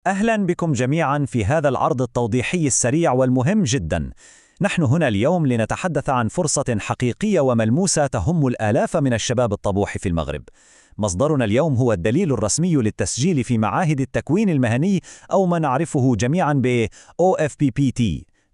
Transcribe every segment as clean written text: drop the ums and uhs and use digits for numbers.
أهلا بكم جميعا في هذا العرض التوضيحي السريع والمهم جدا. نحن هنا اليوم لنتحدث عن فرصة حقيقية وملموسة تهم الآلاف من الشباب الطموح في المغرب. مصدرنا اليوم هو الدليل الرسمي للتسجيل في معاهد التكوين المهني أو ما نعرفه جميعا ب OFPPT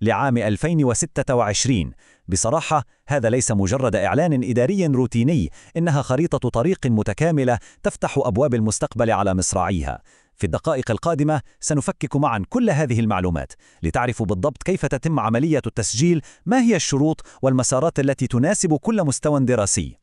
لعام 2026. بصراحة هذا ليس مجرد إعلان إداري روتيني، إنها خريطة طريق متكاملة تفتح أبواب المستقبل على مصراعيها. في الدقائق القادمة سنفكك معا كل هذه المعلومات لتعرفوا بالضبط كيف تتم عملية التسجيل، ما هي الشروط والمسارات التي تناسب كل مستوى دراسي.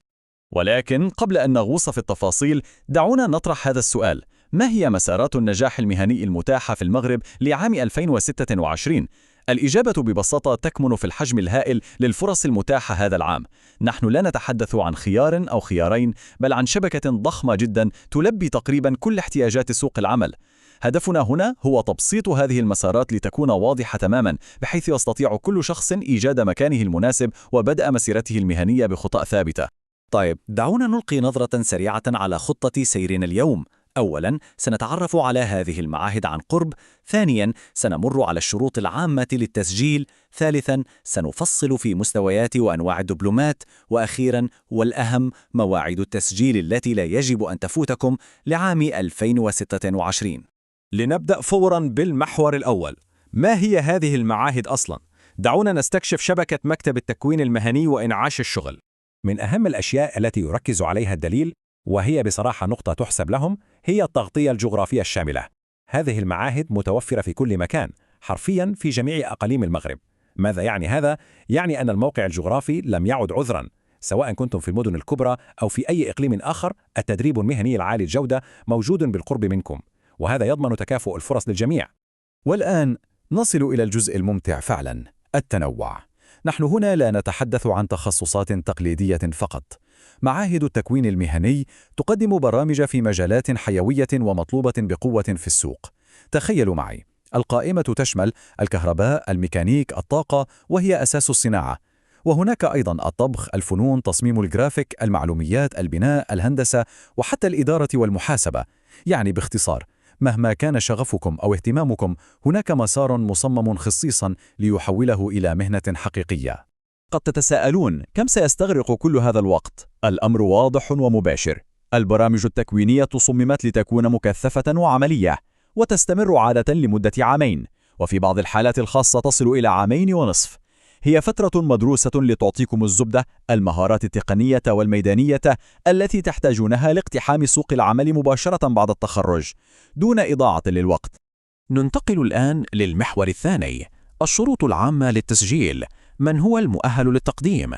ولكن قبل أن نغوص في التفاصيل دعونا نطرح هذا السؤال: ما هي مسارات النجاح المهني المتاحة في المغرب لعام 2026؟ الإجابة ببساطة تكمن في الحجم الهائل للفرص المتاحة هذا العام. نحن لا نتحدث عن خيار أو خيارين، بل عن شبكة ضخمة جدا تلبي تقريبا كل احتياجات سوق العمل. هدفنا هنا هو تبسيط هذه المسارات لتكون واضحة تماما، بحيث يستطيع كل شخص إيجاد مكانه المناسب وبدء مسيرته المهنية بخطى ثابتة. طيب، دعونا نلقي نظرة سريعة على خطة سيرنا اليوم. أولاً، سنتعرف على هذه المعاهد عن قرب. ثانياً، سنمر على الشروط العامة للتسجيل. ثالثاً، سنفصل في مستويات وأنواع الدبلومات. وأخيراً والأهم، مواعيد التسجيل التي لا يجب أن تفوتكم لعام 2026. لنبدأ فوراً بالمحور الأول. ما هي هذه المعاهد أصلاً؟ دعونا نستكشف شبكة مكتب التكوين المهني وإنعاش الشغل. من أهم الأشياء التي يركز عليها الدليل، وهي بصراحة نقطة تحسب لهم، هي التغطية الجغرافية الشاملة. هذه المعاهد متوفرة في كل مكان، حرفياً في جميع أقاليم المغرب. ماذا يعني هذا؟ يعني أن الموقع الجغرافي لم يعد عذراً. سواء كنتم في المدن الكبرى أو في أي إقليم آخر، التدريب المهني العالي الجودة موجود بالقرب منكم، وهذا يضمن تكافؤ الفرص للجميع. والآن نصل إلى الجزء الممتع فعلاً، التنوع. نحن هنا لا نتحدث عن تخصصات تقليدية فقط. معاهد التكوين المهني تقدم برامج في مجالات حيوية ومطلوبة بقوة في السوق. تخيلوا معي، القائمة تشمل الكهرباء، الميكانيك، الطاقة، وهي أساس الصناعة. وهناك أيضا الطبخ، الفنون، تصميم الجرافيك، المعلوميات، البناء، الهندسة، وحتى الإدارة والمحاسبة. يعني باختصار، مهما كان شغفكم أو اهتمامكم، هناك مسار مصمم خصيصا ليحوله إلى مهنة حقيقية. قد تتساءلون، كم سيستغرق كل هذا الوقت؟ الأمر واضح ومباشر. البرامج التكوينية صممت لتكون مكثفة وعملية، وتستمر عادة لمدة عامين، وفي بعض الحالات الخاصة تصل إلى عامين ونصف. هي فترة مدروسة لتعطيكم الزبدة، المهارات التقنية والميدانية التي تحتاجونها لاقتحام سوق العمل مباشرة بعد التخرج، دون إضاعة للوقت. ننتقل الآن للمحور الثاني، الشروط العامة للتسجيل. من هو المؤهل للتقديم؟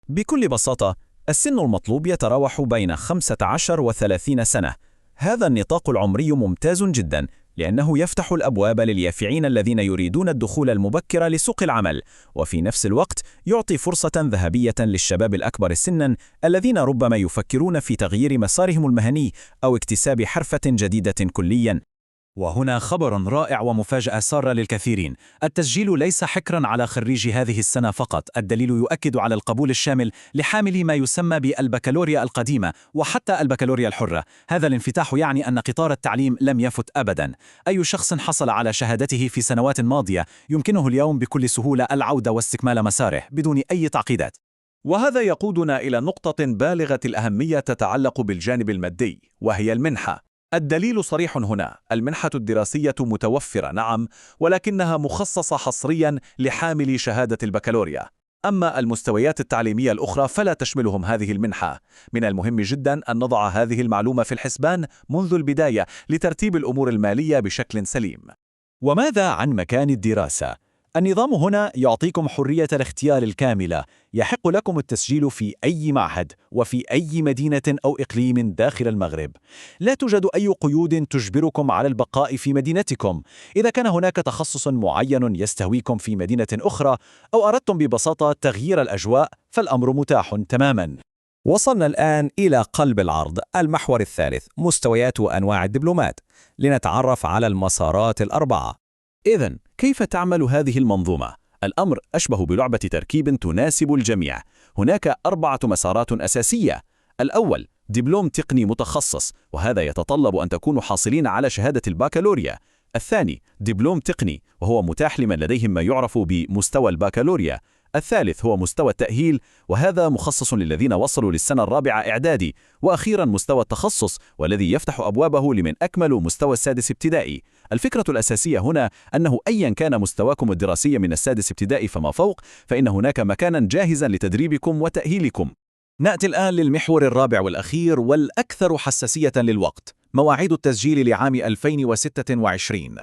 بكل بساطة، السن المطلوب يتراوح بين 15 و30 سنة. هذا النطاق العمري ممتاز جدا، لأنه يفتح الأبواب لليافعين الذين يريدون الدخول المبكر لسوق العمل، وفي نفس الوقت يعطي فرصة ذهبية للشباب الأكبر سنا الذين ربما يفكرون في تغيير مسارهم المهني أو اكتساب حرفة جديدة كليا. وهنا خبر رائع ومفاجأة سارة للكثيرين: التسجيل ليس حكرا على خريجي هذه السنة فقط. الدليل يؤكد على القبول الشامل لحاملي ما يسمى بالبكالوريا القديمة وحتى البكالوريا الحرة. هذا الانفتاح يعني أن قطار التعليم لم يفت أبدا. أي شخص حصل على شهادته في سنوات ماضية يمكنه اليوم بكل سهولة العودة واستكمال مساره بدون أي تعقيدات. وهذا يقودنا إلى نقطة بالغة الأهمية تتعلق بالجانب المادي، وهي المنحة. الدليل صريح هنا: المنحة الدراسية متوفرة نعم، ولكنها مخصصة حصريا لحاملي شهادة البكالوريا. أما المستويات التعليمية الأخرى فلا تشملهم هذه المنحة. من المهم جدا أن نضع هذه المعلومة في الحسبان منذ البداية لترتيب الأمور المالية بشكل سليم. وماذا عن مكان الدراسة؟ النظام هنا يعطيكم حرية الاختيار الكاملة. يحق لكم التسجيل في أي معهد وفي أي مدينة أو إقليم داخل المغرب. لا توجد أي قيود تجبركم على البقاء في مدينتكم. إذا كان هناك تخصص معين يستهويكم في مدينة أخرى، أو أردتم ببساطة تغيير الأجواء، فالأمر متاح تماما. وصلنا الآن إلى قلب العرض، المحور الثالث، مستويات وأنواع الدبلومات. لنتعرف على المسارات الأربعة. إذن كيف تعمل هذه المنظومة؟ الأمر أشبه بلعبة تركيب تناسب الجميع. هناك 4 مسارات أساسية. الأول، دبلوم تقني متخصص، وهذا يتطلب أن تكونوا حاصلين على شهادة البكالوريا. الثاني دبلوم تقني، وهو متاح لمن لديهم ما يعرف بمستوى البكالوريا. الثالث هو مستوى التأهيل، وهذا مخصص للذين وصلوا للسنة الرابعة إعدادي. وأخيرا مستوى التخصص، والذي يفتح أبوابه لمن أكملوا مستوى السادس ابتدائي. الفكرة الأساسية هنا أنه أيا كان مستواكم الدراسي من السادس ابتدائي فما فوق، فإن هناك مكانا جاهزا لتدريبكم وتأهيلكم. نأتي الآن للمحور الرابع والأخير والأكثر حساسية للوقت، مواعيد التسجيل لعام 2026.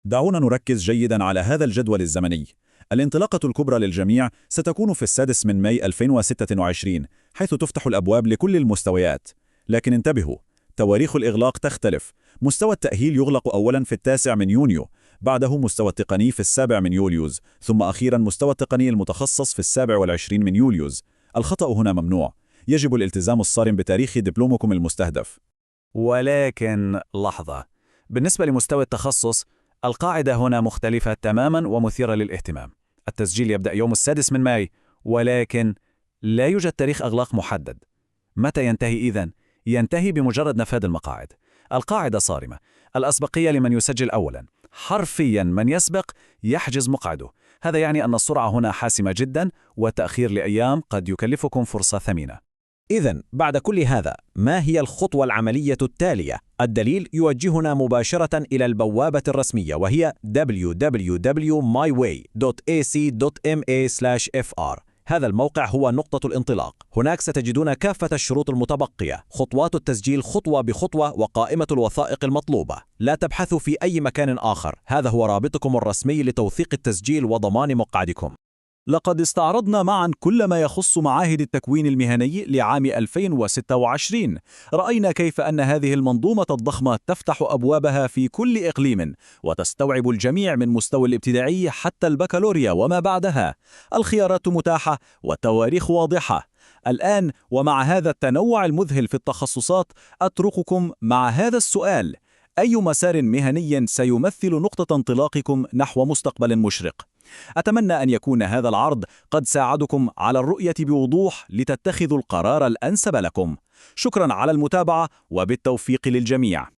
دعونا نركز جيداً على هذا الجدول الزمني. الانطلاقة الكبرى للجميع ستكون في 6 ماي 2026، حيث تفتح الأبواب لكل المستويات. لكن انتبهوا، تواريخ الإغلاق تختلف. مستوى التأهيل يغلق أولاً في 9 يونيو، بعده مستوى التقني في 7 يوليوز، ثم أخيراً مستوى التقني المتخصص في 27 يوليوز. الخطأ هنا ممنوع، يجب الالتزام الصارم بتاريخ دبلومكم المستهدف. ولكن لحظة، بالنسبة لمستوى التخصص القاعدة هنا مختلفة تماما ومثيرة للاهتمام. التسجيل يبدأ يوم 6 ماي، ولكن لا يوجد تاريخ إغلاق محدد. متى ينتهي إذن؟ ينتهي بمجرد نفاذ المقاعد. القاعدة صارمة، الأسبقية لمن يسجل أولا. حرفيا من يسبق يحجز مقعده. هذا يعني أن السرعة هنا حاسمة جدا، والتأخير لأيام قد يكلفكم فرصة ثمينة. إذن بعد كل هذا، ما هي الخطوة العملية التالية؟ الدليل يوجهنا مباشرة إلى البوابة الرسمية، وهي www.myway.ac.ma/fr. هذا الموقع هو نقطة الانطلاق. هناك ستجدون كافة الشروط المتبقية، خطوات التسجيل خطوة بخطوة، وقائمة الوثائق المطلوبة. لا تبحثوا في أي مكان آخر، هذا هو رابطكم الرسمي لتوثيق التسجيل وضمان مقعدكم. لقد استعرضنا معا كل ما يخص معاهد التكوين المهني لعام 2026. رأينا كيف أن هذه المنظومة الضخمة تفتح أبوابها في كل إقليم، وتستوعب الجميع من مستوى الابتدائي حتى البكالوريا وما بعدها. الخيارات متاحة والتواريخ واضحة. الآن ومع هذا التنوع المذهل في التخصصات، أترككم مع هذا السؤال: أي مسار مهني سيمثل نقطة انطلاقكم نحو مستقبل مشرق؟ أتمنى أن يكون هذا العرض قد ساعدكم على الرؤية بوضوح لتتخذوا القرار الأنسب لكم. شكرا على المتابعة، وبالتوفيق للجميع.